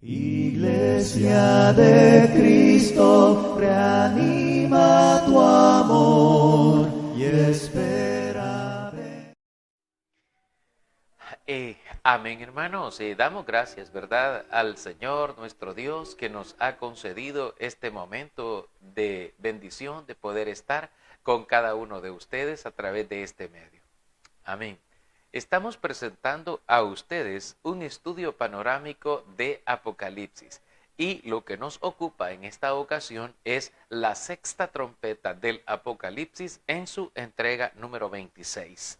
Iglesia de Cristo, reanima tu amor y espera. Amén, hermanos. Damos gracias, ¿verdad?, al Señor nuestro Dios que nos ha concedido este momento de bendición, de poder estar con cada uno de ustedes a través de este medio. Amén. Estamos presentando a ustedes un estudio panorámico de Apocalipsis y lo que nos ocupa en esta ocasión es la sexta trompeta del Apocalipsis en su entrega número 26.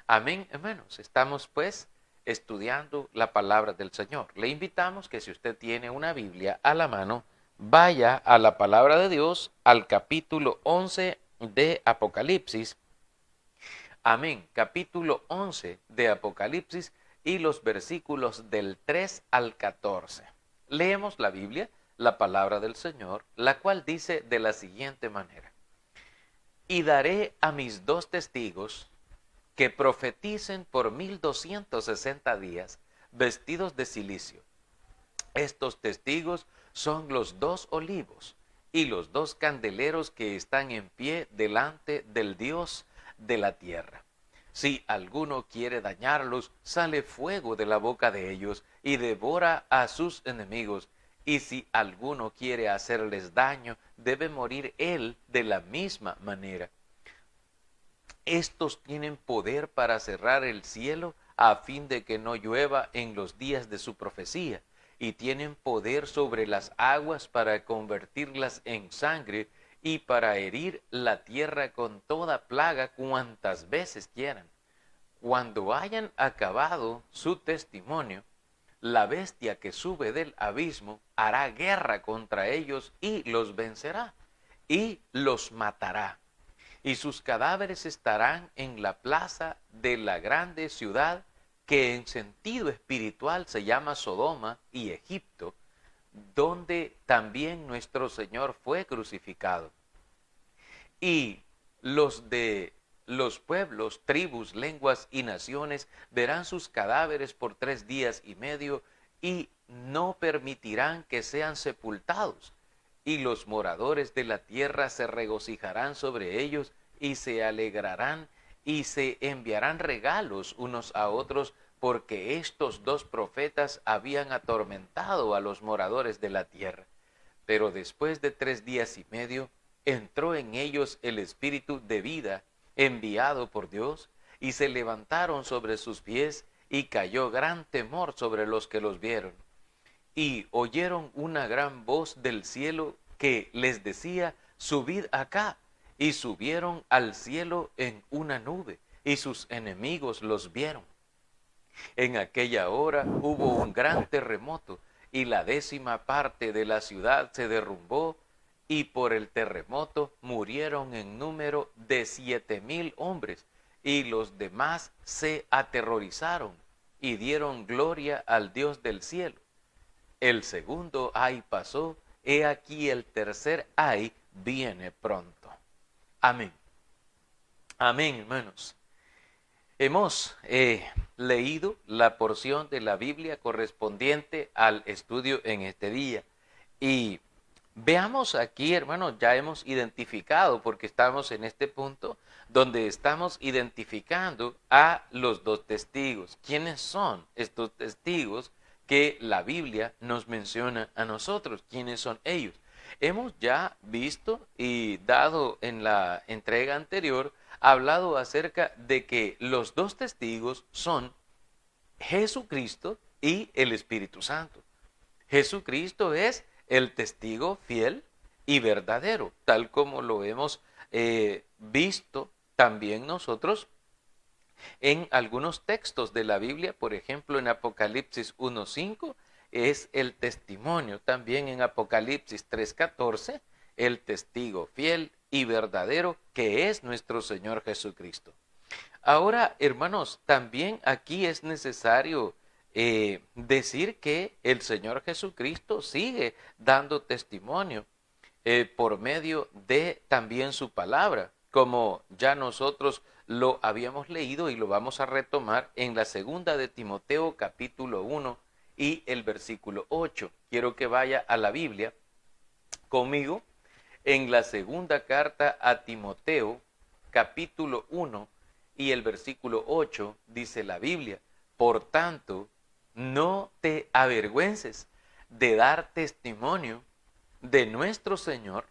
Amén, hermanos. Estamos pues estudiando la palabra del Señor. Le invitamos que si usted tiene una Biblia a la mano, vaya a la palabra de Dios, al capítulo 11 de Apocalipsis. Amén. Capítulo 11 de Apocalipsis y los versículos del 3 al 14. Leemos la Biblia, la palabra del Señor, la cual dice de la siguiente manera: Y daré a mis dos testigos que profeticen por 1260 días, vestidos de cilicio. Estos testigos son los dos olivos y los dos candeleros que están en pie delante del Dios de la tierra. Si alguno quiere dañarlos, sale fuego de la boca de ellos y devora a sus enemigos. Y si alguno quiere hacerles daño, debe morir él de la misma manera. Estos tienen poder para cerrar el cielo a fin de que no llueva en los días de su profecía, y tienen poder sobre las aguas para convertirlas en sangre y para herir la tierra con toda plaga cuantas veces quieran. Cuando hayan acabado su testimonio, la bestia que sube del abismo hará guerra contra ellos y los vencerá y los matará. Y sus cadáveres estarán en la plaza de la grande ciudad, que en sentido espiritual se llama Sodoma y Egipto, donde también nuestro Señor fue crucificado. Y los de los pueblos, tribus, lenguas y naciones verán sus cadáveres por 3 días y medio y no permitirán que sean sepultados. Y los moradores de la tierra se regocijarán sobre ellos y se alegrarán y se enviarán regalos unos a otros, porque estos dos profetas habían atormentado a los moradores de la tierra. Pero después de 3 días y medio, entró en ellos el espíritu de vida enviado por Dios, y se levantaron sobre sus pies, y cayó gran temor sobre los que los vieron. Y oyeron una gran voz del cielo que les decía: subid acá. Y subieron al cielo en una nube, y sus enemigos los vieron. En aquella hora hubo un gran terremoto, y la 10ª parte de la ciudad se derrumbó, y por el terremoto murieron en número de 7,000 hombres, y los demás se aterrorizaron y dieron gloria al Dios del cielo. El segundo ay pasó, he aquí el tercer ay viene pronto. Amén. Amén, hermanos. Hemos leído la porción de la Biblia correspondiente al estudio en este día. Y veamos aquí, hermanos, ya hemos identificado, porque estamos en este punto donde estamos identificando a los dos testigos. ¿Quiénes son estos testigos que la Biblia nos menciona a nosotros? ¿Quiénes son ellos? Hemos ya visto y dado en la entrega anterior, hablado acerca de que los dos testigos son Jesucristo y el Espíritu Santo. Jesucristo es el testigo fiel y verdadero, tal como lo hemos visto también nosotros en algunos textos de la Biblia. Por ejemplo, en Apocalipsis 1:5 es el testimonio. También en Apocalipsis 3:14, el testigo fiel y verdadero, que es nuestro Señor Jesucristo. Ahora, hermanos, también aquí es necesario decir que el Señor Jesucristo sigue dando testimonio por medio de también su palabra, como ya nosotros lo habíamos leído y lo vamos a retomar en la segunda de Timoteo capítulo 1 y el versículo 8. Quiero que vaya a la Biblia conmigo en la segunda carta a Timoteo, capítulo 1 y el versículo 8, dice la Biblia: por tanto, no te avergüences de dar testimonio de nuestro Señor,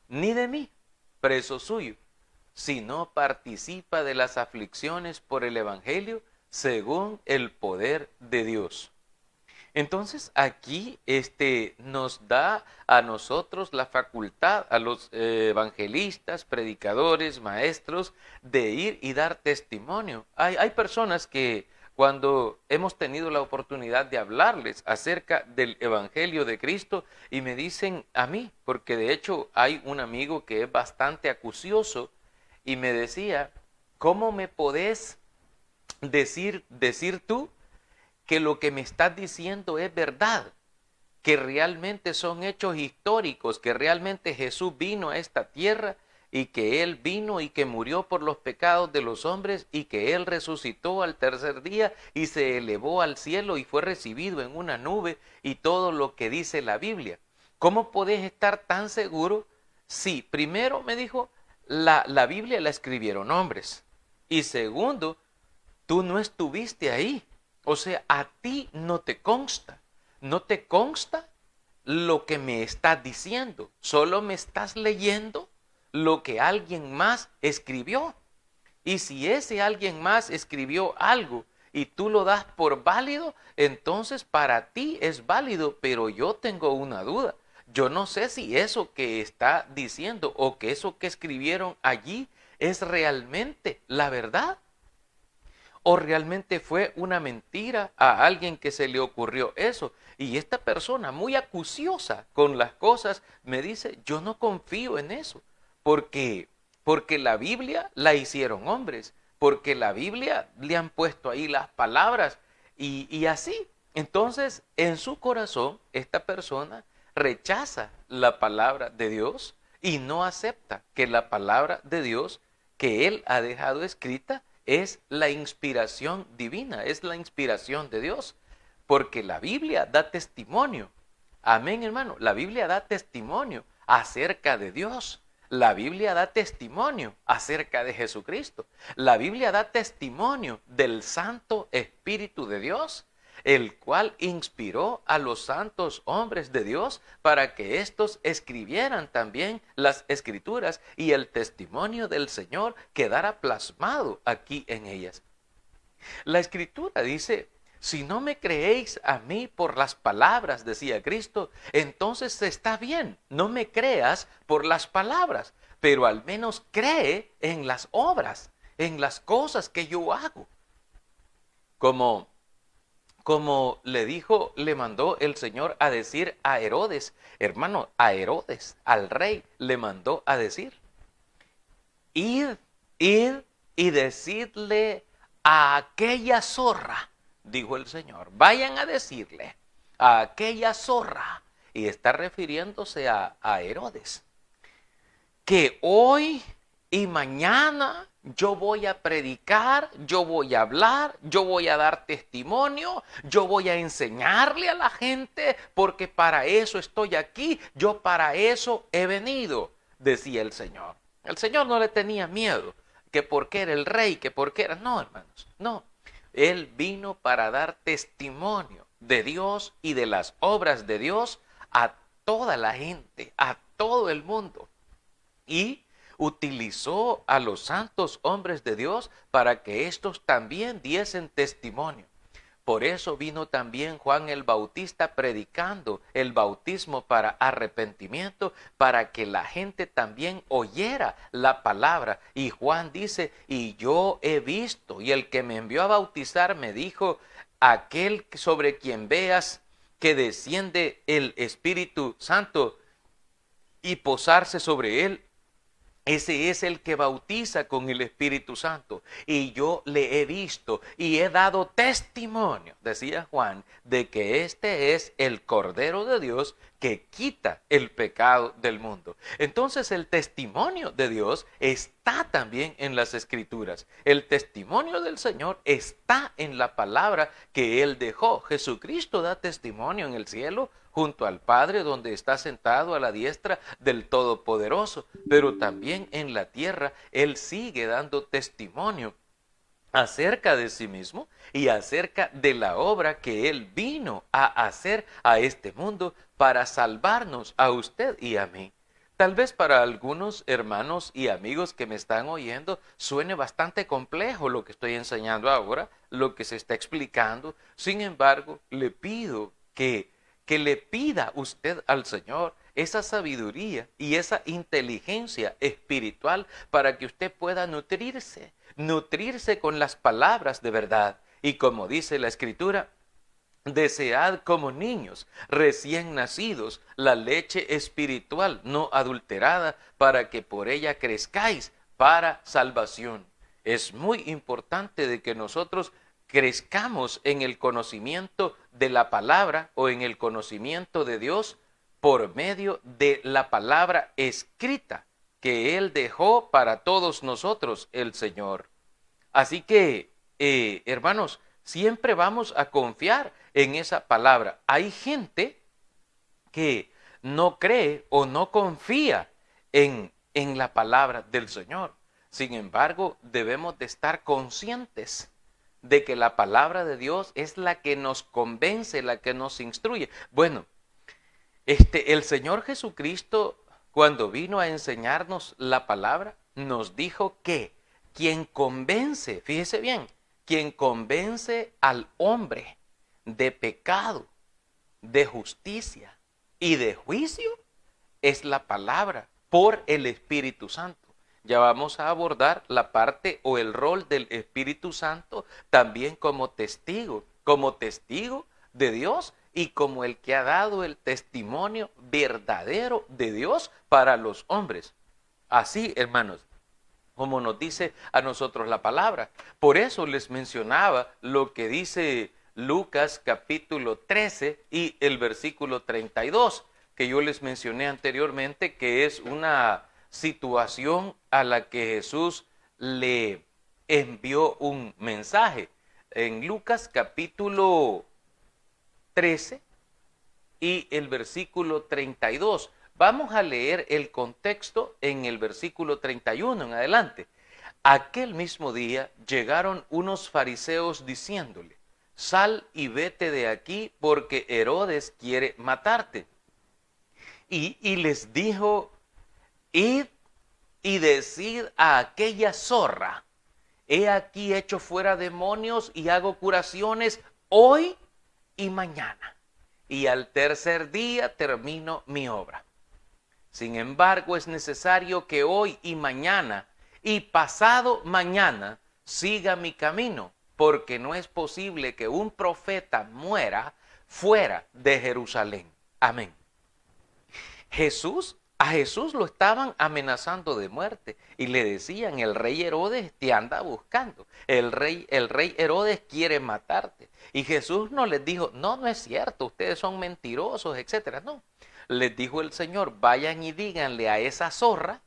ni de mí, preso suyo, sino participa de las aflicciones por el Evangelio según el poder de Dios. Entonces aquí nos da a nosotros la facultad, a los evangelistas, predicadores, maestros, de ir y dar testimonio. Hay personas que cuando hemos tenido la oportunidad de hablarles acerca del Evangelio de Cristo y me dicen a mí, porque de hecho hay un amigo que es bastante acucioso y me decía: ¿cómo me podés decir tú que lo que me estás diciendo es verdad, que realmente son hechos históricos, que realmente Jesús vino a esta tierra y que Él vino y que murió por los pecados de los hombres y que Él resucitó al tercer día y se elevó al cielo y fue recibido en una nube y todo lo que dice la Biblia? ¿Cómo podés estar tan seguro si, primero me dijo, la Biblia la escribieron hombres y segundo, tú no estuviste ahí? O sea, a ti no te consta lo que me estás diciendo, solo me estás leyendo lo que alguien más escribió. Y si ese alguien más escribió algo y tú lo das por válido, entonces para ti es válido, pero yo tengo una duda. Yo no sé si eso que está diciendo o que eso que escribieron allí es realmente la verdad. ¿O realmente fue una mentira a alguien que se le ocurrió eso? Y esta persona muy acuciosa con las cosas me dice: yo no confío en eso, porque la Biblia la hicieron hombres, porque la Biblia le han puesto ahí las palabras y así. Entonces, en su corazón, esta persona rechaza la palabra de Dios y no acepta que la palabra de Dios que él ha dejado escrita es la inspiración divina, es la inspiración de Dios, porque la Biblia da testimonio. Amén, hermano. La Biblia da testimonio acerca de Dios. La Biblia da testimonio acerca de Jesucristo. La Biblia da testimonio del Santo Espíritu de Dios, el cual inspiró a los santos hombres de Dios para que éstos escribieran también las escrituras y el testimonio del Señor quedara plasmado aquí en ellas. La escritura dice: si no me creéis a mí por las palabras, decía Cristo, entonces está bien, no me creas por las palabras, pero al menos cree en las obras, en las cosas que yo hago. Como le mandó el Señor a decir a Herodes, hermano, a Herodes, al rey, le mandó a decir: id y decidle a aquella zorra, dijo el Señor, vayan a decirle a aquella zorra, y está refiriéndose a Herodes, que hoy y mañana yo voy a predicar, yo voy a hablar, yo voy a dar testimonio, yo voy a enseñarle a la gente, porque para eso estoy aquí, yo para eso he venido, decía el Señor. El Señor no le tenía miedo, que porque era el rey, que porque era... No, hermanos, no. Él vino para dar testimonio de Dios y de las obras de Dios a toda la gente, a todo el mundo. Y utilizó a los santos hombres de Dios para que éstos también diesen testimonio. Por eso vino también Juan el Bautista predicando el bautismo para arrepentimiento, para que la gente también oyera la palabra. Y Juan dice: y yo he visto, y el que me envió a bautizar me dijo: aquel sobre quien veas que desciende el Espíritu Santo y posarse sobre él, Ese es el que bautiza con el Espíritu Santo. Y yo le he visto y he dado testimonio, decía Juan, de que este es el Cordero de Dios que quita el pecado del mundo. Entonces el testimonio de Dios está también en las Escrituras. El testimonio del Señor está en la palabra que Él dejó. Jesucristo da testimonio en el cielo junto al Padre, donde está sentado a la diestra del Todopoderoso, pero también en la tierra Él sigue dando testimonio acerca de sí mismo y acerca de la obra que Él vino a hacer a este mundo para salvarnos a usted y a mí. Tal vez para algunos hermanos y amigos que me están oyendo suene bastante complejo lo que estoy enseñando ahora, lo que se está explicando. Sin embargo, le pido que le pida usted al Señor esa sabiduría y esa inteligencia espiritual para que usted pueda nutrirse con las palabras de verdad. Y como dice la Escritura, desead como niños recién nacidos la leche espiritual no adulterada para que por ella crezcáis para salvación. Es muy importante de que nosotros crezcamos en el conocimiento de la palabra o en el conocimiento de Dios por medio de la palabra escrita que Él dejó para todos nosotros, el Señor. Así que, hermanos, siempre vamos a confiar en esa palabra. Hay gente que no cree o no confía en la palabra del Señor. Sin embargo, debemos de estar conscientes de que la palabra de Dios es la que nos convence, la que nos instruye. Bueno, el Señor Jesucristo, cuando vino a enseñarnos la palabra, nos dijo que quien convence, fíjese bien, quien convence al hombre de pecado, de justicia y de juicio, es la palabra por el Espíritu Santo. Ya vamos a abordar la parte o el rol del Espíritu Santo también como testigo de Dios y como el que ha dado el testimonio verdadero de Dios para los hombres. Así, hermanos, como nos dice a nosotros la palabra. Por eso les mencionaba lo que dice Lucas capítulo 13 y el versículo 32, que yo les mencioné anteriormente, que es una situación a la que Jesús le envió un mensaje. En Lucas capítulo 13 y el versículo 32. Vamos a leer el contexto en el versículo 31 en adelante. Aquel mismo día llegaron unos fariseos diciéndole: sal y vete de aquí porque Herodes quiere matarte. Y les dijo: id y decid a aquella zorra: he aquí echo fuera demonios y hago curaciones hoy y mañana, y al tercer día termino mi obra. Sin embargo, es necesario que hoy y mañana y pasado mañana siga mi camino, porque no es posible que un profeta muera fuera de Jerusalén. Amén. A Jesús lo estaban amenazando de muerte y le decían: el rey Herodes te anda buscando, el rey Herodes quiere matarte. Y Jesús no les dijo: no, no es cierto, ustedes son mentirosos, etcétera. No, les dijo el Señor: vayan y díganle a esa zorra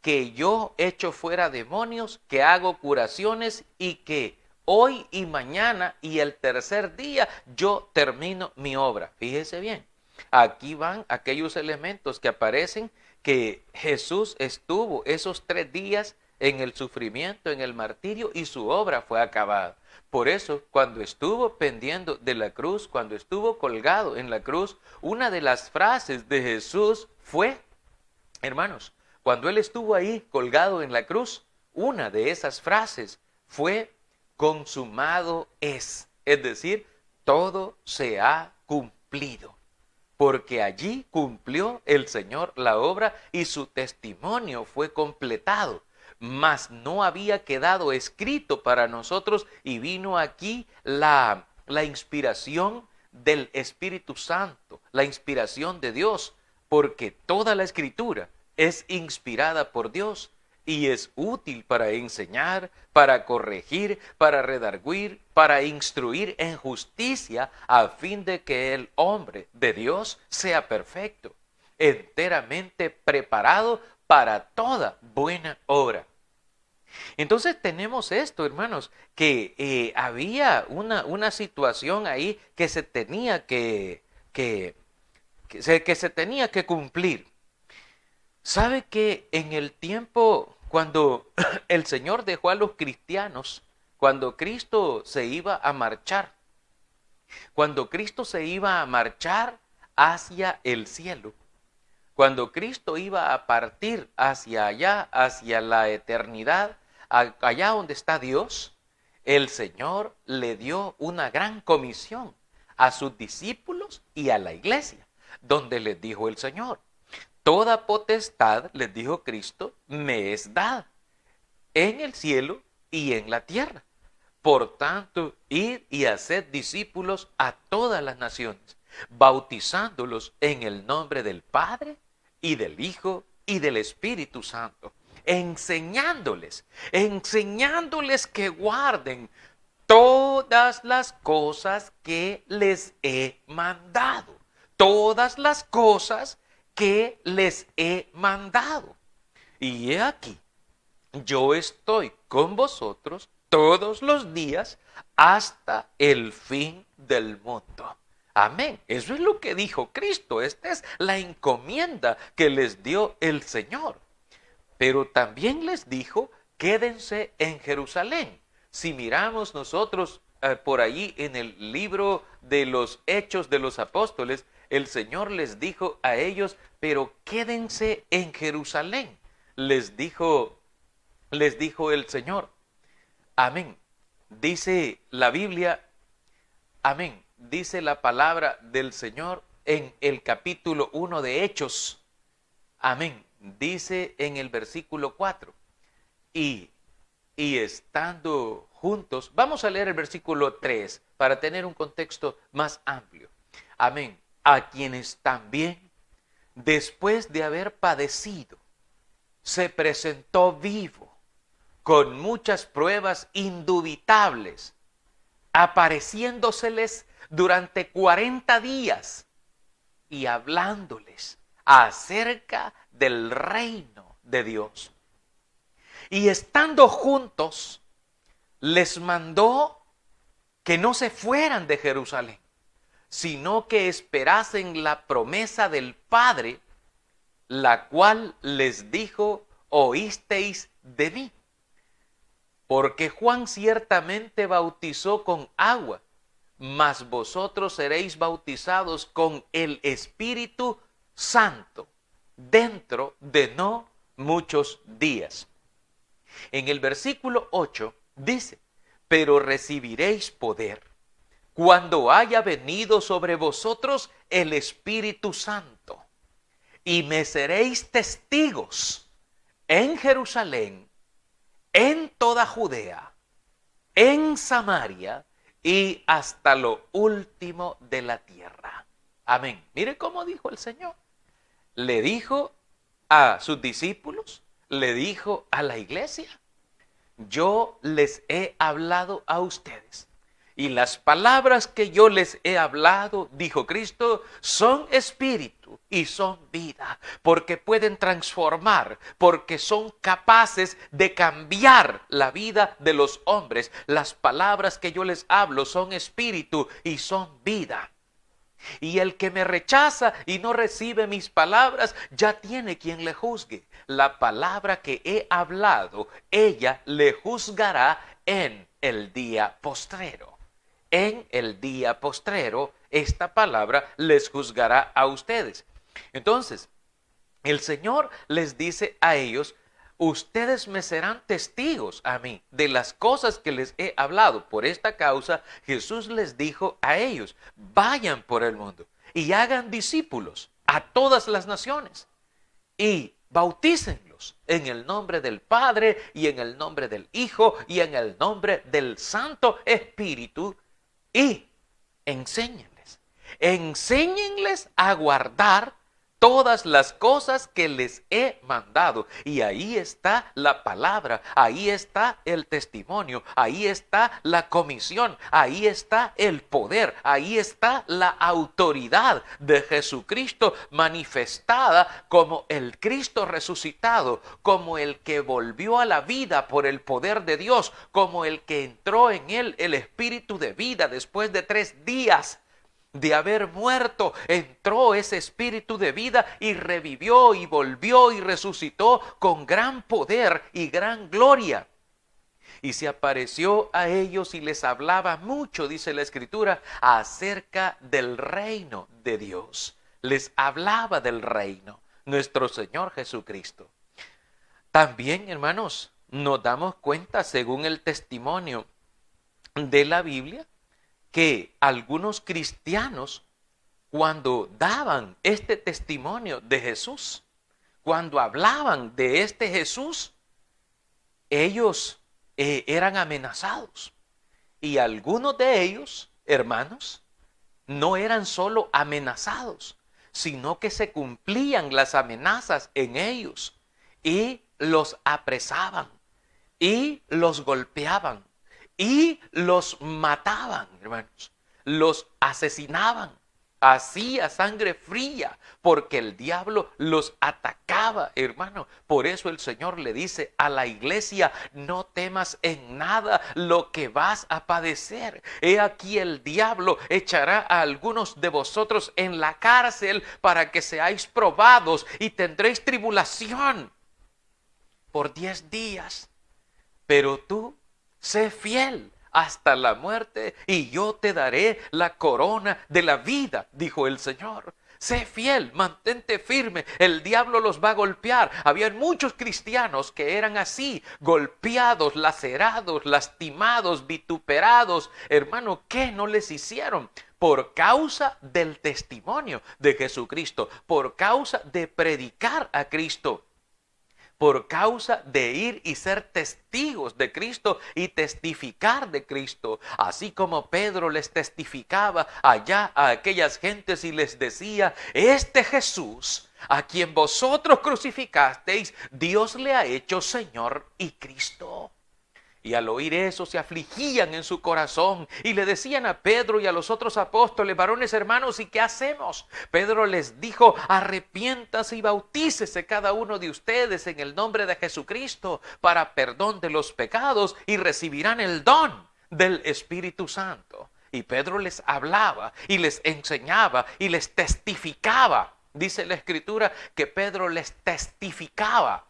que yo echo fuera demonios, que hago curaciones y que hoy y mañana y el tercer día yo termino mi obra. Fíjese bien. Aquí van aquellos elementos que aparecen que Jesús estuvo esos 3 días en el sufrimiento, en el martirio, y su obra fue acabada. Por eso, cuando estuvo pendiendo de la cruz, cuando estuvo colgado en la cruz, una de las frases de Jesús fue, hermanos, cuando Él estuvo ahí colgado en la cruz, una de esas frases fue: consumado es decir, todo se ha cumplido. Porque allí cumplió el Señor la obra y su testimonio fue completado. Mas no había quedado escrito para nosotros y vino aquí la inspiración del Espíritu Santo, la inspiración de Dios, porque toda la Escritura es inspirada por Dios y es útil para enseñar, para corregir, para redarguir, para instruir en justicia, a fin de que el hombre de Dios sea perfecto, enteramente preparado para toda buena obra. Entonces tenemos esto, hermanos, que había una situación ahí que se tenía que se tenía que cumplir. ¿Sabe que en el tiempo cuando el Señor dejó a los cristianos, cuando Cristo se iba a marchar, cuando Cristo se iba a marchar hacia el cielo, cuando Cristo iba a partir hacia allá, hacia la eternidad, allá donde está Dios, el Señor le dio una gran comisión a sus discípulos y a la iglesia, donde les dijo el Señor: toda potestad, les dijo Cristo, me es dada en el cielo y en la tierra. Por tanto, id y haced discípulos a todas las naciones, bautizándolos en el nombre del Padre y del Hijo y del Espíritu Santo, enseñándoles que guarden todas las cosas que les he mandado, todas las cosas que les he mandado. Y he aquí, yo estoy con vosotros todos los días hasta el fin del mundo. Amén. Eso es lo que dijo Cristo. Esta es la encomienda que les dio el Señor. Pero también les dijo: quédense en Jerusalén. Si miramos nosotros por allí en el libro de los Hechos de los Apóstoles, el Señor les dijo a ellos: pero quédense en Jerusalén. Les dijo el Señor. Amén. Dice la Biblia, amén, dice la palabra del Señor en el capítulo 1 de Hechos. Amén. Dice en el versículo 4. Y estando juntos, vamos a leer el versículo 3 para tener un contexto más amplio. Amén. A quienes también, después de haber padecido, se presentó vivo, con muchas pruebas indubitables, apareciéndoseles durante 40 días y hablándoles acerca del reino de Dios. Y estando juntos, les mandó que no se fueran de Jerusalén, sino que esperasen la promesa del Padre, la cual les dijo: oísteis de mí. Porque Juan ciertamente bautizó con agua, mas vosotros seréis bautizados con el Espíritu Santo dentro de no muchos días. En el versículo 8 dice: pero recibiréis poder cuando haya venido sobre vosotros el Espíritu Santo, y me seréis testigos en Jerusalén, en toda Judea, en Samaria y hasta lo último de la tierra. Amén. Mire cómo dijo el Señor. Le dijo a sus discípulos, le dijo a la iglesia: yo les he hablado a ustedes. Y las palabras que yo les he hablado, dijo Cristo, son espíritu y son vida, porque pueden transformar, porque son capaces de cambiar la vida de los hombres. Las palabras que yo les hablo son espíritu y son vida. Y el que me rechaza y no recibe mis palabras, ya tiene quien le juzgue. La palabra que he hablado, ella le juzgará en el día postrero. En el día postrero, esta palabra les juzgará a ustedes. Entonces, el Señor les dice a ellos: ustedes me serán testigos a mí de las cosas que les he hablado. Por esta causa, Jesús les dijo a ellos: vayan por el mundo y hagan discípulos a todas las naciones y bautícenlos en el nombre del Padre y en el nombre del Hijo y en el nombre del Santo Espíritu, y enséñenles a guardar todas las cosas que les he mandado. Y ahí está la palabra, ahí está el testimonio, ahí está la comisión, ahí está el poder, ahí está la autoridad de Jesucristo manifestada como el Cristo resucitado, como el que volvió a la vida por el poder de Dios, como el que entró en él el espíritu de vida después de 3 días de haber muerto, entró ese espíritu de vida y revivió y volvió y resucitó con gran poder y gran gloria. Y se apareció a ellos y les hablaba mucho, dice la Escritura, acerca del reino de Dios. Les hablaba del reino, nuestro Señor Jesucristo. También, hermanos, nos damos cuenta, según el testimonio de la Biblia, que algunos cristianos, cuando daban este testimonio de Jesús, cuando hablaban de este Jesús, ellos eran amenazados. Y algunos de ellos, hermanos, no eran solo amenazados, sino que se cumplían las amenazas en ellos y los apresaban y los golpeaban y los mataban, hermanos, los asesinaban, así a sangre fría, porque el diablo los atacaba, hermano. Por eso el Señor le dice a la iglesia: no temas en nada lo que vas a padecer. He aquí el diablo echará a algunos de vosotros en la cárcel para que seáis probados y tendréis tribulación por 10 días. Pero tú sé fiel hasta la muerte y yo te daré la corona de la vida, dijo el Señor. Sé fiel, mantente firme, el diablo los va a golpear. Habían muchos cristianos que eran así, golpeados, lacerados, lastimados, vituperados. Hermano, ¿qué no les hicieron? Por causa del testimonio de Jesucristo, por causa de predicar a Cristo, por causa de ir y ser testigos de Cristo y testificar de Cristo. Así como Pedro les testificaba allá a aquellas gentes y les decía: este Jesús a quien vosotros crucificasteis, Dios le ha hecho Señor y Cristo. Y al oír eso se afligían en su corazón y le decían a Pedro y a los otros apóstoles: varones hermanos, ¿y qué hacemos? Pedro les dijo: arrepiéntase y bautícese cada uno de ustedes en el nombre de Jesucristo para perdón de los pecados y recibirán el don del Espíritu Santo. Y Pedro les hablaba y les enseñaba y les testificaba. Dice la Escritura que Pedro les testificaba.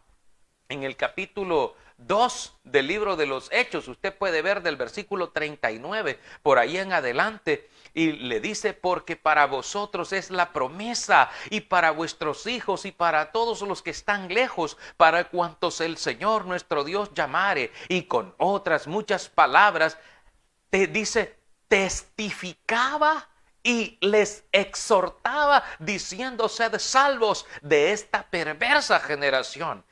En el capítulo 2 del libro de los Hechos, usted puede ver del versículo 39 por ahí en adelante, y le dice: porque para vosotros es la promesa, y para vuestros hijos, y para todos los que están lejos, para cuantos el Señor nuestro Dios llamare. Y con otras muchas palabras te dice, testificaba y les exhortaba diciendo: sed salvos de esta perversa generación.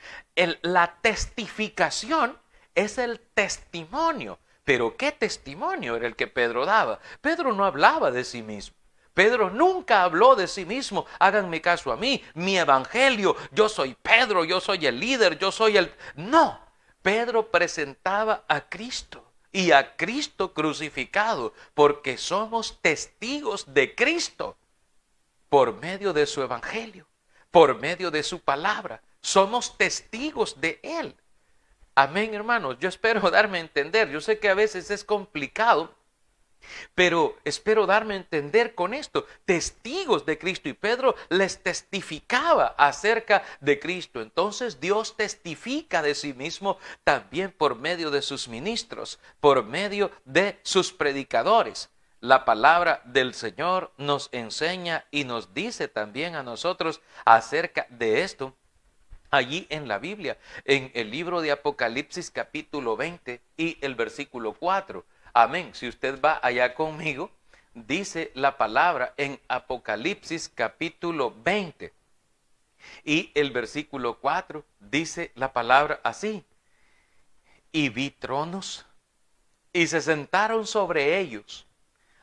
La testificación es el testimonio. Pero ¿qué testimonio era el que Pedro daba? Pedro no hablaba de sí mismo. Pedro nunca habló de sí mismo. Háganme caso a mí, mi evangelio, yo soy Pedro, yo soy el líder, yo soy el... No, Pedro presentaba a Cristo y a Cristo crucificado, porque somos testigos de Cristo por medio de su evangelio, por medio de su palabra. Somos testigos de Él. Amén, hermanos. Yo espero darme a entender. Yo sé que a veces es complicado, pero espero darme a entender con esto. Testigos de Cristo. Y Pedro les testificaba acerca de Cristo. Entonces Dios testifica de sí mismo también por medio de sus ministros, por medio de sus predicadores. La palabra del Señor nos enseña y nos dice también a nosotros acerca de esto. Allí en la Biblia, en el libro de Apocalipsis capítulo 20 y el versículo 4. Amén. Si usted va allá conmigo, dice la palabra en Apocalipsis capítulo 20 y el versículo 4, dice la palabra así: y vi tronos y se sentaron sobre ellos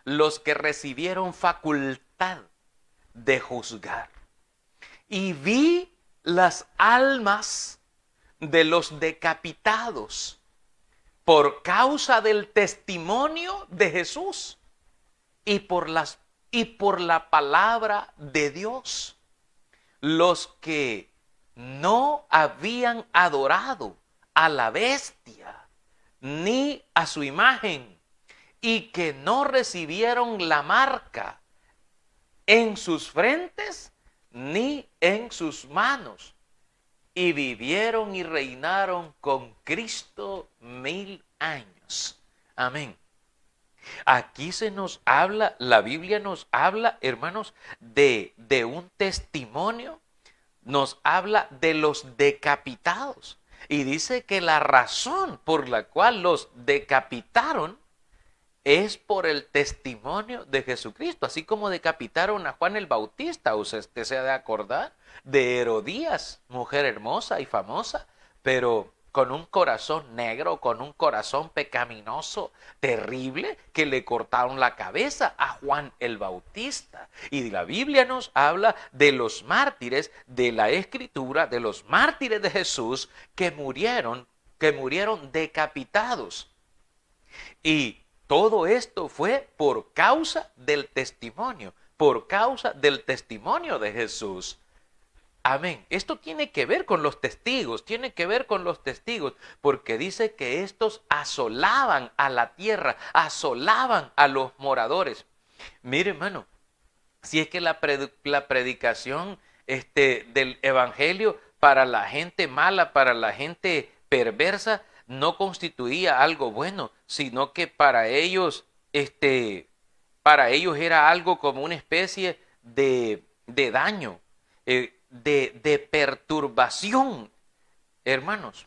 los que recibieron facultad de juzgar. y vi las almas de los decapitados por causa del testimonio de Jesús y por la palabra de Dios. Los que no habían adorado a la bestia ni a su imagen y que no recibieron la marca en sus frentes ni en sus manos, y vivieron y reinaron con Cristo 1000 años. Amén. Aquí se nos habla, la Biblia nos habla, hermanos, de un testimonio, nos habla de los decapitados. Y dice que la razón por la cual los decapitaron es por el testimonio de Jesucristo, así como decapitaron a Juan el Bautista. Usted se ha de acordar de Herodías, mujer hermosa y famosa, pero con un corazón negro, con un corazón pecaminoso, terrible, que le cortaron la cabeza a Juan el Bautista. Y la Biblia nos habla de los mártires de la Escritura, de los mártires de Jesús que murieron decapitados. Y todo esto fue por causa del testimonio de Jesús. Amén. Esto tiene que ver con los testigos, porque dice que estos asolaban a la tierra, asolaban a los moradores. Mire, hermano, si es que la predicación del evangelio para la gente mala, para la gente perversa, no constituía algo bueno, sino que para ellos era algo como una especie de daño, de perturbación. Hermanos,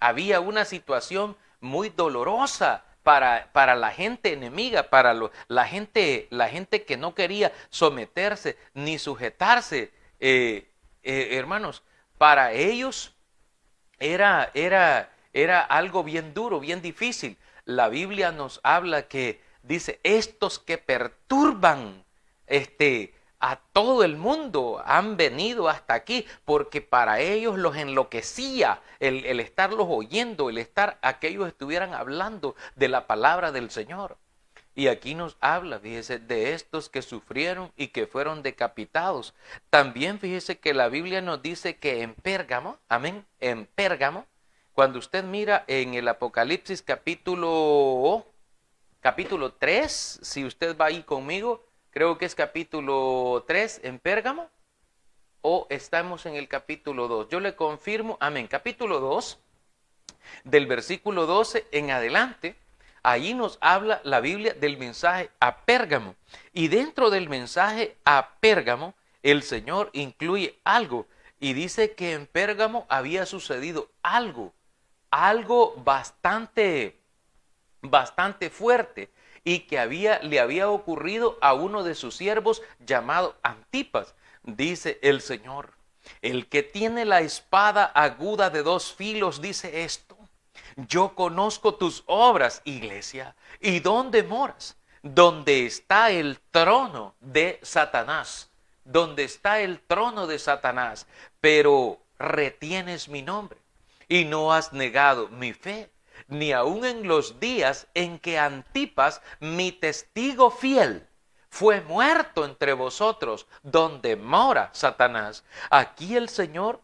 había una situación muy dolorosa para la gente enemiga, para la gente que no quería someterse ni sujetarse. Hermanos, para ellos era algo bien duro, bien difícil. La Biblia nos habla que dice, estos que perturban a todo el mundo han venido hasta aquí, porque para ellos los enloquecía el estarlos oyendo, a que ellos estuvieran hablando de la palabra del Señor. Y aquí nos habla, fíjese, de estos que sufrieron y que fueron decapitados. También fíjese que la Biblia nos dice que en Pérgamo, amén, en Pérgamo, cuando usted mira en el Apocalipsis capítulo 3, si usted va ahí conmigo, creo que es capítulo 3 en Pérgamo, o estamos en el capítulo 2. Yo le confirmo, amén, capítulo 2, del versículo 12 en adelante. Ahí nos habla la Biblia del mensaje a Pérgamo. Y dentro del mensaje a Pérgamo, el Señor incluye algo. Y dice que en Pérgamo había sucedido algo bastante fuerte. Y que le había ocurrido a uno de sus siervos llamado Antipas. Dice el Señor, el que tiene la espada aguda de 2 filos dice esto. Yo conozco tus obras, iglesia, y dónde moras, donde está el trono de Satanás, pero retienes mi nombre y no has negado mi fe, ni aun en los días en que Antipas, mi testigo fiel, fue muerto entre vosotros, donde mora Satanás. Aquí el Señor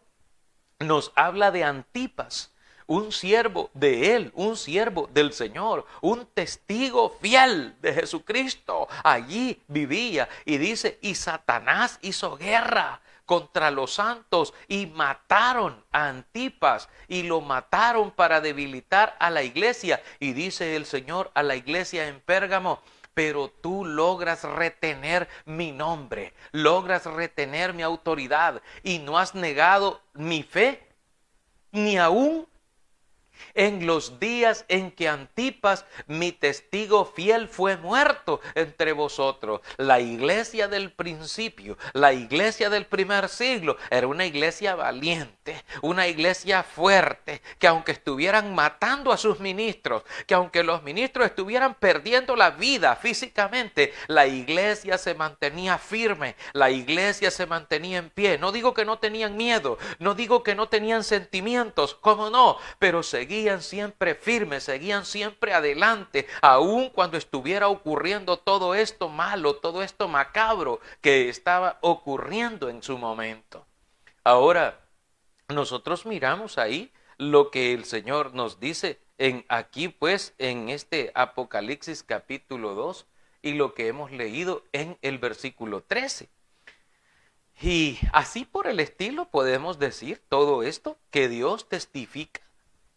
nos habla de Antipas, un siervo de Él, un siervo del Señor, un testigo fiel de Jesucristo. Allí vivía y dice, y Satanás hizo guerra contra los santos y mataron a Antipas y lo mataron para debilitar a la iglesia. Y dice el Señor a la iglesia en Pérgamo, pero tú logras retener mi nombre, logras retener mi autoridad y no has negado mi fe, ni aún En los días en que Antipas, mi testigo fiel, fue muerto entre vosotros. La iglesia del principio, la iglesia del primer siglo, era una iglesia valiente, una iglesia fuerte, que aunque estuvieran matando a sus ministros, que aunque los ministros estuvieran perdiendo la vida físicamente, la iglesia se mantenía firme, la iglesia se mantenía en pie. No digo que no tenían miedo, no digo que no tenían sentimientos, cómo no, pero seguían siempre firmes, seguían siempre adelante, aun cuando estuviera ocurriendo todo esto malo, todo esto macabro que estaba ocurriendo en su momento. Ahora, nosotros miramos ahí lo que el Señor nos dice aquí pues en este Apocalipsis capítulo 2 y lo que hemos leído en el versículo 13. Y así por el estilo podemos decir todo esto, que Dios testifica,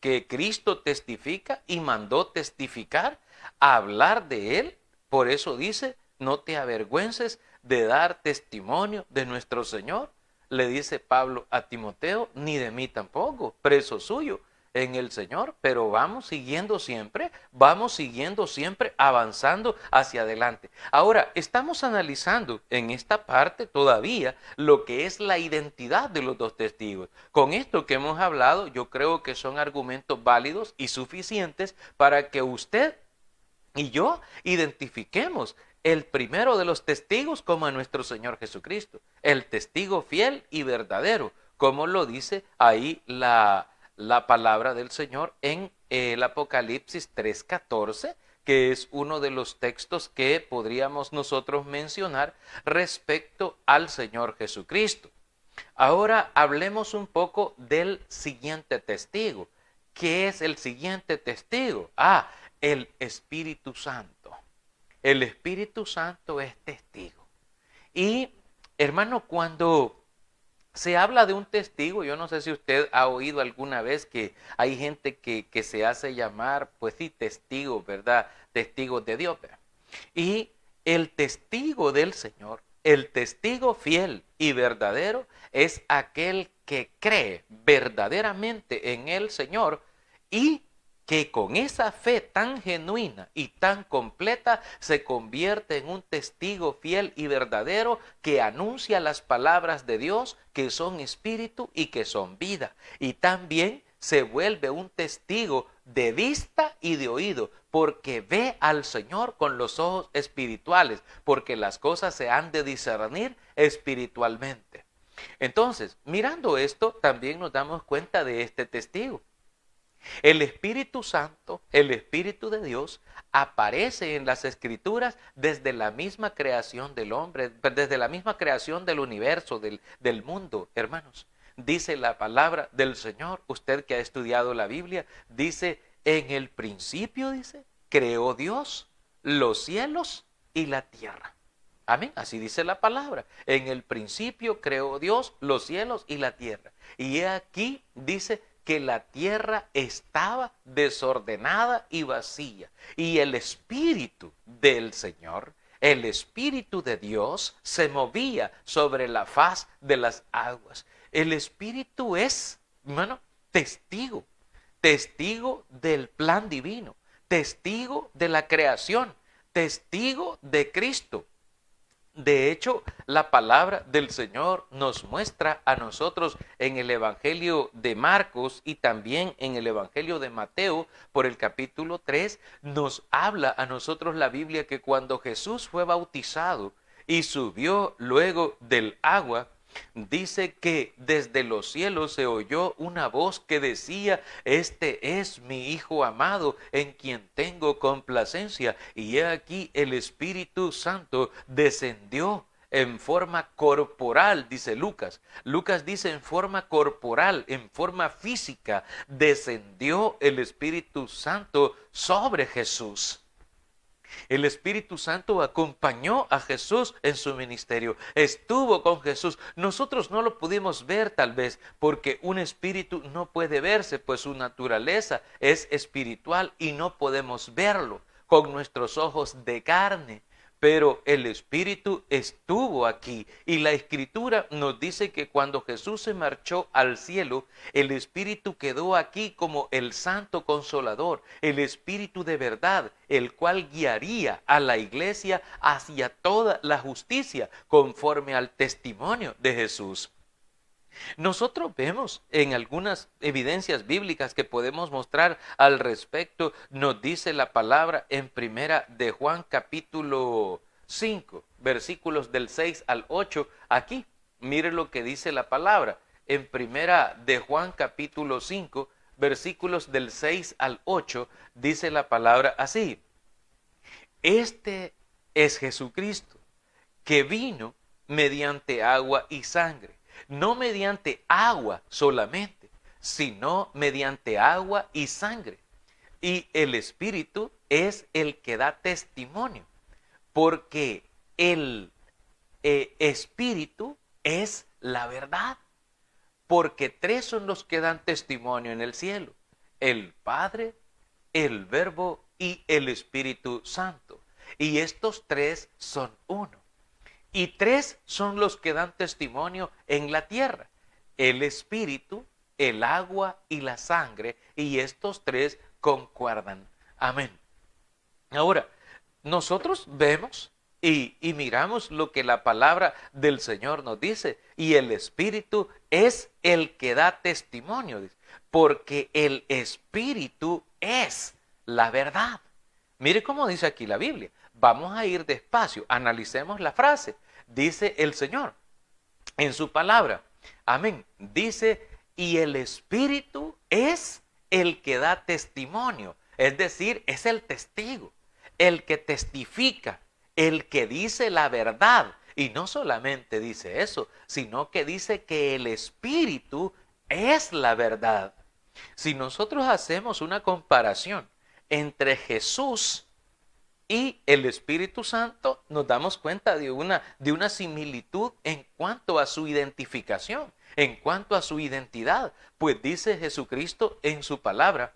que Cristo testifica y mandó testificar, a hablar de Él. Por eso dice, no te avergüences de dar testimonio de nuestro Señor. Le dice Pablo a Timoteo, ni de mí tampoco, preso suyo en el Señor, pero vamos siguiendo siempre avanzando hacia adelante. Ahora, estamos analizando en esta parte todavía lo que es la identidad de los dos testigos. Con esto que hemos hablado, yo creo que son argumentos válidos y suficientes para que usted y yo identifiquemos el primero de los testigos como a nuestro Señor Jesucristo, el testigo fiel y verdadero, como lo dice ahí la palabra del Señor en el Apocalipsis 3:14, que es uno de los textos que podríamos nosotros mencionar respecto al Señor Jesucristo. Ahora hablemos un poco del siguiente testigo. ¿Qué es el siguiente testigo? El Espíritu Santo. El Espíritu Santo es testigo. Y, hermano, cuando se habla de un testigo, yo no sé si usted ha oído alguna vez que hay gente que se hace llamar, pues sí, testigos, ¿verdad? Testigos de Dios, ¿verdad? Y el testigo del Señor, el testigo fiel y verdadero, es aquel que cree verdaderamente en el Señor y que con esa fe tan genuina y tan completa se convierte en un testigo fiel y verdadero que anuncia las palabras de Dios, que son espíritu y que son vida. Y también se vuelve un testigo de vista y de oído, porque ve al Señor con los ojos espirituales, porque las cosas se han de discernir espiritualmente. Entonces, mirando esto, también nos damos cuenta de este testigo. El Espíritu Santo, el Espíritu de Dios, aparece en las Escrituras desde la misma creación del hombre, desde la misma creación del universo, del mundo, hermanos. Dice la palabra del Señor, usted que ha estudiado la Biblia, dice, en el principio, dice, creó Dios los cielos y la tierra. Amén, así dice la palabra. En el principio creó Dios los cielos y la tierra. Y aquí dice que la tierra estaba desordenada y vacía. Y el Espíritu del Señor, el Espíritu de Dios, se movía sobre la faz de las aguas. El Espíritu es, hermano, testigo del plan divino, testigo de la creación, testigo de Cristo. De hecho, la palabra del Señor nos muestra a nosotros en el Evangelio de Marcos y también en el Evangelio de Mateo, por el capítulo 3, nos habla a nosotros la Biblia que cuando Jesús fue bautizado y subió luego del agua, dice que desde los cielos se oyó una voz que decía, este es mi Hijo amado en quien tengo complacencia. Y he aquí el Espíritu Santo descendió en forma corporal, dice Lucas. Lucas dice en forma corporal, en forma física, descendió el Espíritu Santo sobre Jesús. El Espíritu Santo acompañó a Jesús en su ministerio, estuvo con Jesús. Nosotros no lo pudimos ver tal vez porque un espíritu no puede verse, pues su naturaleza es espiritual y no podemos verlo con nuestros ojos de carne. pero el Espíritu estuvo aquí. Y la Escritura nos dice que cuando Jesús se marchó al cielo, el Espíritu quedó aquí como el Santo Consolador, el Espíritu de verdad, el cual guiaría a la iglesia hacia toda la justicia conforme al testimonio de Jesús. Nosotros vemos en algunas evidencias bíblicas que podemos mostrar al respecto, nos dice la palabra en primera de Juan capítulo 5, versículos del 6 al 8. Aquí, mire lo que dice la palabra. En primera de Juan capítulo 5, versículos del 6 al 8, dice la palabra así. Este es Jesucristo, que vino mediante agua y sangre. No mediante agua solamente, sino mediante agua y sangre. Y el Espíritu es el que da testimonio, porque el Espíritu es la verdad. Porque tres son los que dan testimonio en el cielo: el Padre, el Verbo y el Espíritu Santo. Y estos tres son uno. Y tres son los que dan testimonio en la tierra: el Espíritu, el agua y la sangre. Y estos tres concuerdan. Amén. Ahora, nosotros vemos y miramos lo que la palabra del Señor nos dice. Y el Espíritu es el que da testimonio, porque el Espíritu es la verdad. Mire cómo dice aquí la Biblia. Vamos a ir despacio, analicemos la frase. Dice el Señor en su palabra, amén, dice, y el Espíritu es el que da testimonio, es decir, es el testigo, el que testifica, el que dice la verdad. Y no solamente dice eso, sino que dice que el Espíritu es la verdad. Si nosotros hacemos una comparación entre Jesús y el Espíritu Santo, nos damos cuenta de una similitud en cuanto a su identificación, en cuanto a su identidad. Pues dice Jesucristo en su palabra,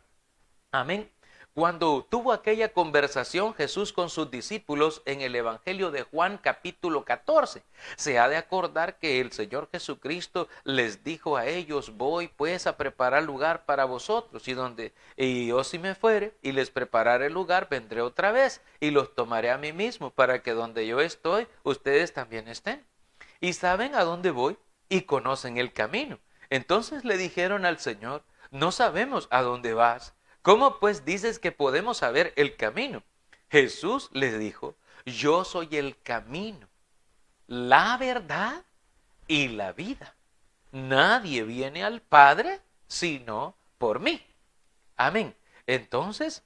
amén. Cuando tuvo aquella conversación Jesús con sus discípulos en el Evangelio de Juan capítulo 14, se ha de acordar que el Señor Jesucristo les dijo a ellos: voy pues a preparar lugar para vosotros, y yo si me fuere y les prepararé el lugar, vendré otra vez y los tomaré a mí mismo, para que donde yo estoy, ustedes también estén. Y saben a dónde voy y conocen el camino. Entonces le dijeron al Señor: no sabemos a dónde vas. ¿Cómo pues dices que podemos saber el camino? Jesús les dijo: yo soy el camino, la verdad y la vida. Nadie viene al Padre sino por mí. Amén. Entonces,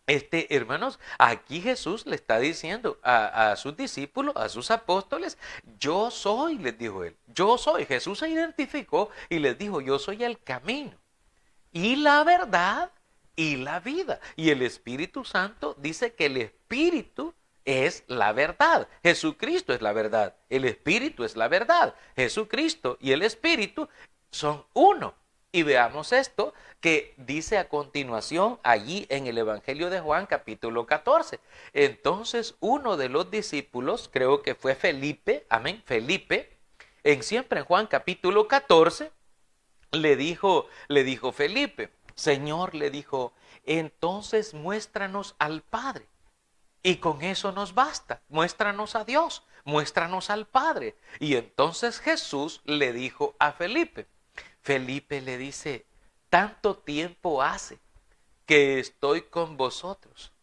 hermanos, aquí Jesús le está diciendo a sus discípulos, a sus apóstoles: yo soy, les dijo él, yo soy. Jesús se identificó y les dijo: yo soy el camino y la verdad y la vida. Y el Espíritu Santo dice que el Espíritu es la verdad. Jesucristo es la verdad. El Espíritu es la verdad. Jesucristo y el Espíritu son uno. Y veamos esto que dice a continuación allí en el Evangelio de Juan capítulo 14. Entonces uno de los discípulos, creo que fue Felipe, amén, Felipe, siempre en Juan capítulo 14, le dijo Felipe: Señor, le dijo, entonces muéstranos al Padre y con eso nos basta. Muéstranos a Dios, muéstranos al Padre. Y entonces Jesús le dijo a Felipe, Felipe le dice: tanto tiempo hace que estoy con vosotros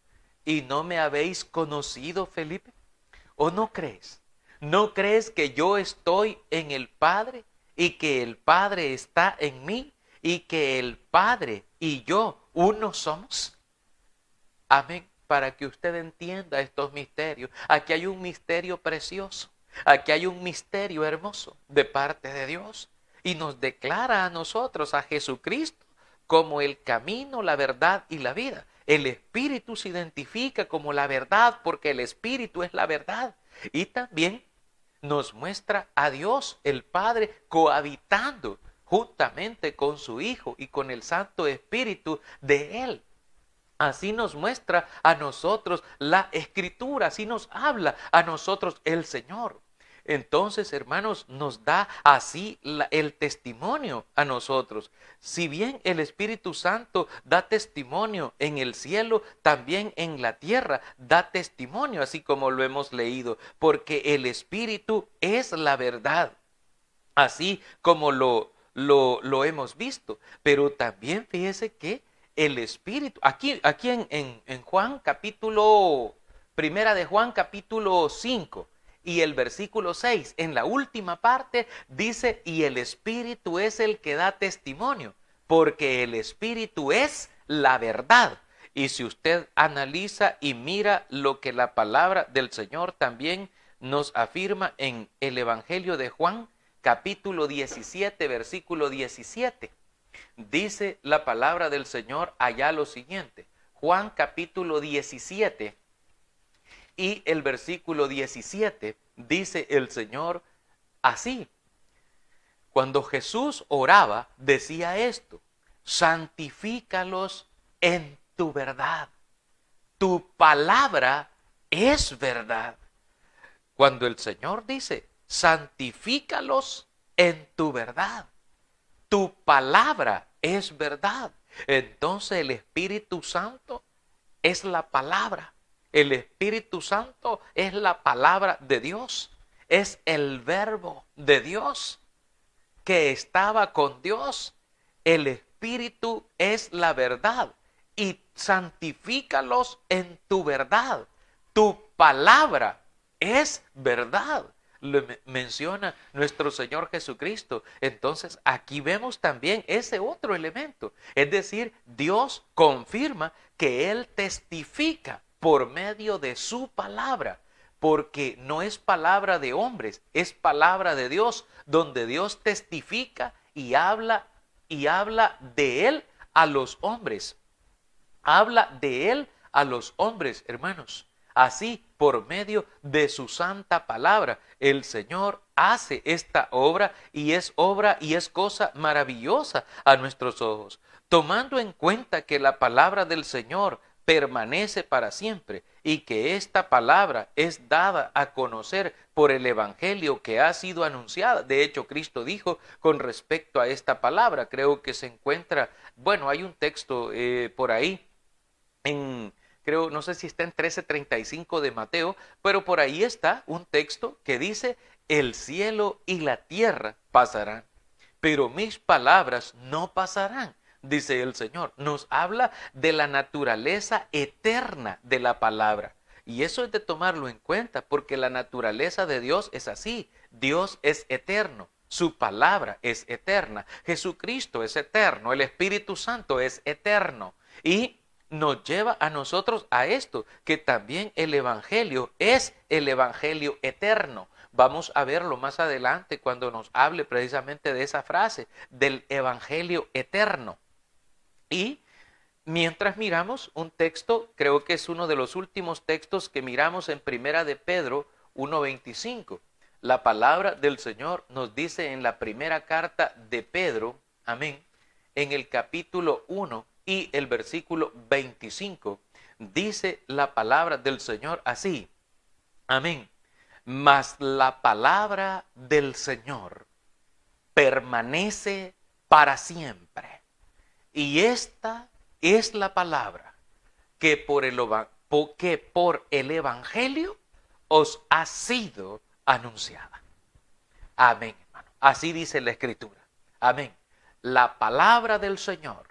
y no me habéis conocido, Felipe. ¿O no crees? ¿No crees que yo estoy en el Padre y que el Padre está en mí y que el Padre y yo uno somos? Amén. Para que usted entienda estos misterios. Aquí hay un misterio precioso. Aquí hay un misterio hermoso de parte de Dios. Y nos declara a nosotros, a Jesucristo, como el camino, la verdad y la vida. El Espíritu se identifica como la verdad porque el Espíritu es la verdad. Y también nos muestra a Dios, el Padre, cohabitando juntamente con su Hijo y con el Santo Espíritu de Él. Así nos muestra a nosotros la Escritura, así nos habla a nosotros el Señor. Entonces, hermanos, nos da así el testimonio a nosotros. Si bien el Espíritu Santo da testimonio en el cielo, también en la tierra da testimonio, así como lo hemos leído, porque el Espíritu es la verdad, así como lo hemos visto. Pero también fíjese que el Espíritu, aquí en Juan capítulo, primera de Juan capítulo 5 y el versículo 6, en la última parte dice, y el Espíritu es el que da testimonio, porque el Espíritu es la verdad. Y si usted analiza y mira lo que la palabra del Señor también nos afirma en el Evangelio de Juan, capítulo 17, versículo 17. Dice la palabra del Señor allá lo siguiente. Juan capítulo 17 y el versículo 17 dice el Señor así. Cuando Jesús oraba, decía esto: santifícalos en tu verdad. Tu palabra es verdad. Cuando el Señor dice, santifícalos en tu verdad. Tu palabra es verdad. Entonces el Espíritu Santo es la palabra. El Espíritu Santo es la palabra de Dios. Es el verbo de Dios que estaba con Dios. El Espíritu es la verdad. Y santifícalos en tu verdad. Tu palabra es verdad. Lo menciona nuestro Señor Jesucristo. Entonces aquí vemos también ese otro elemento. Es decir, Dios confirma que Él testifica por medio de su palabra. Porque no es palabra de hombres, es palabra de Dios, donde Dios testifica y habla de Él a los hombres. Habla de Él a los hombres, hermanos. Así, por medio de su santa palabra, el Señor hace esta obra y es cosa maravillosa a nuestros ojos. Tomando en cuenta que la palabra del Señor permanece para siempre y que esta palabra es dada a conocer por el Evangelio que ha sido anunciada. De hecho, Cristo dijo con respecto a esta palabra, creo que se encuentra, bueno, hay un texto por ahí, no sé si está en 13:35 de Mateo, pero por ahí está un texto que dice, el cielo y la tierra pasarán, pero mis palabras no pasarán, dice el Señor. Nos habla de la naturaleza eterna de la palabra. Y eso es de tomarlo en cuenta, porque la naturaleza de Dios es así. Dios es eterno. Su palabra es eterna. Jesucristo es eterno. El Espíritu Santo es eterno. Y nos lleva a nosotros a esto, que también el Evangelio es el Evangelio eterno. Vamos a verlo más adelante cuando nos hable precisamente de esa frase, del Evangelio eterno. Y mientras miramos un texto, creo que es uno de los últimos textos que miramos en Primera de Pedro 1:25. La palabra del Señor nos dice en la primera carta de Pedro, amén, en el capítulo 1 y el versículo 25, dice la palabra del Señor así, amén. Mas la palabra del Señor permanece para siempre. Y esta es la palabra que por el Evangelio os ha sido anunciada. Amén, hermano. Así dice la Escritura. Amén. La palabra del Señor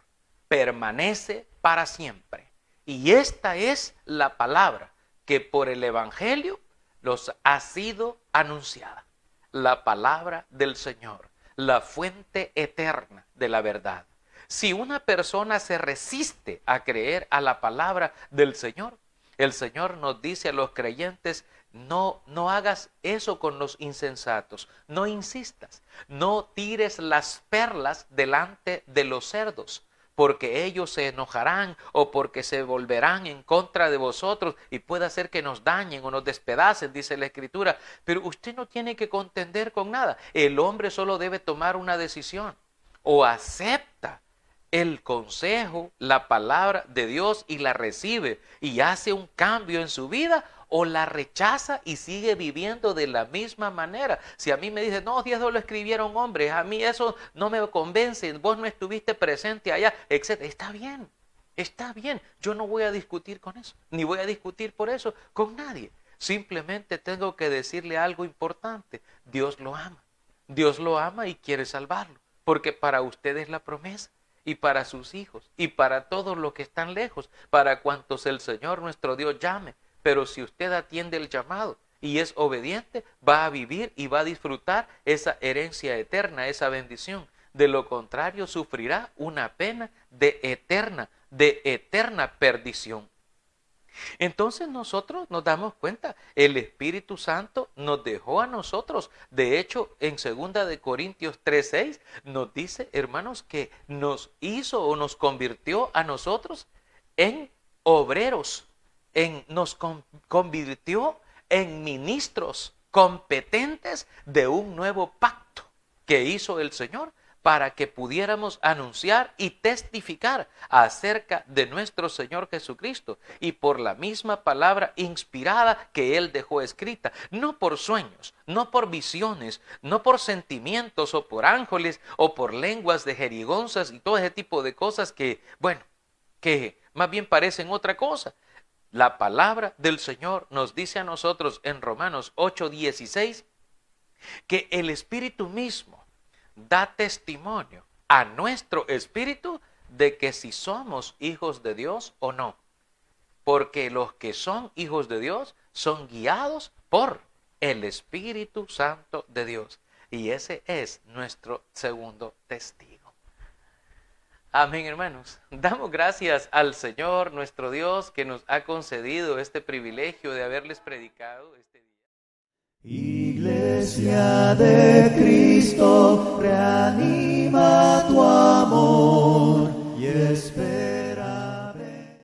permanece para siempre. Y esta es la palabra que por el Evangelio los ha sido anunciada. La palabra del Señor, la fuente eterna de la verdad. Si una persona se resiste a creer a la palabra del Señor, el Señor nos dice a los creyentes, no hagas eso con los insensatos, no insistas, no tires las perlas delante de los cerdos, porque ellos se enojarán o porque se volverán en contra de vosotros y puede hacer que nos dañen o nos despedacen, dice la Escritura. Pero usted no tiene que contender con nada. El hombre solo debe tomar una decisión: o acepta el consejo, la palabra de Dios y la recibe y hace un cambio en su vida, o la rechaza y sigue viviendo de la misma manera. Si a mí me dicen, no, Dios lo escribieron hombres, a mí eso no me convence, vos no estuviste presente allá, etc. Está bien, yo no voy a discutir con eso, ni voy a discutir por eso con nadie. Simplemente tengo que decirle algo importante: Dios lo ama y quiere salvarlo, porque para usted es la promesa, y para sus hijos, y para todos los que están lejos, para cuantos el Señor nuestro Dios llame. Pero si usted atiende el llamado y es obediente, va a vivir y va a disfrutar esa herencia eterna, esa bendición. De lo contrario, sufrirá una pena de eterna perdición. Entonces nosotros nos damos cuenta, el Espíritu Santo nos dejó a nosotros. De hecho, en 2 Corintios 3:6 nos dice, hermanos, que nos hizo o nos convirtió a nosotros en obreros, nos convirtió en ministros competentes de un nuevo pacto que hizo el Señor, para que pudiéramos anunciar y testificar acerca de nuestro Señor Jesucristo, y por la misma palabra inspirada que Él dejó escrita, no por sueños, no por visiones, no por sentimientos o por ángeles o por lenguas de jerigonzas y todo ese tipo de cosas que, bueno, que más bien parecen otra cosa. La palabra del Señor nos dice a nosotros en Romanos 8:16 que el Espíritu mismo da testimonio a nuestro espíritu de que si somos hijos de Dios o no. Porque los que son hijos de Dios son guiados por el Espíritu Santo de Dios. Y ese es nuestro segundo testigo. Amén, hermanos. Damos gracias al Señor nuestro Dios, que nos ha concedido este privilegio de haberles predicado este día. Iglesia de Cristo, reanima tu amor y espera.